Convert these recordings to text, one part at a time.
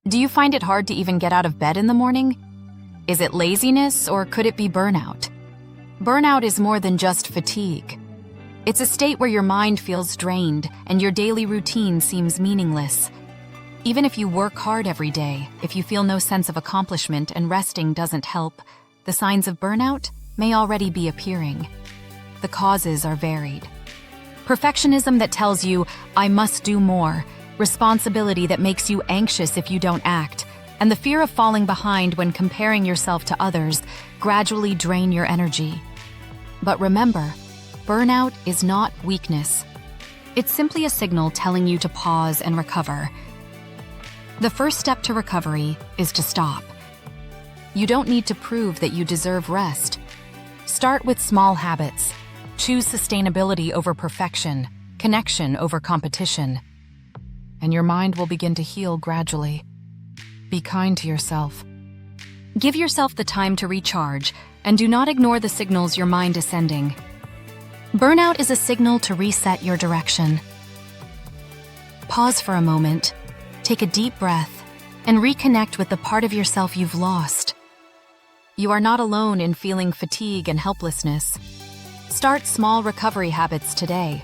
Do you find it hard to even get out of bed in the morning? Is it laziness, or could it be burnout? Burnout is more than just fatigue. It's a state where your mind feels drained and your daily routine seems meaningless. Even if you work hard every day, if you feel no sense of accomplishment and resting doesn't help, the signs of burnout may already be appearing. The causes are varied. Perfectionism that tells you, "I must do more," responsibility that makes you anxious if you don't act, and the fear of falling behind when comparing yourself to others gradually drain your energy. But remember, burnout is not weakness. It's simply a signal telling you to pause and recover. The first step to recovery is to stop. You don't need to prove that you deserve rest. Start with small habits. Choose sustainability over perfection, connection over competition, and your mind will begin to heal gradually. Be kind to yourself. Give yourself the time to recharge, and do not ignore the signals your mind is sending. Burnout is a signal to reset your direction. Pause for a moment, take a deep breath, and reconnect with the part of yourself you've lost. You are not alone in feeling fatigue and helplessness. Start small recovery habits today.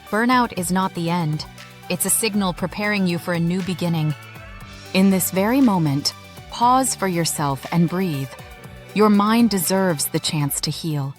Burnout is not the end. It's a signal preparing you for a new beginning. In this very moment, pause for yourself and breathe. Your mind deserves the chance to heal.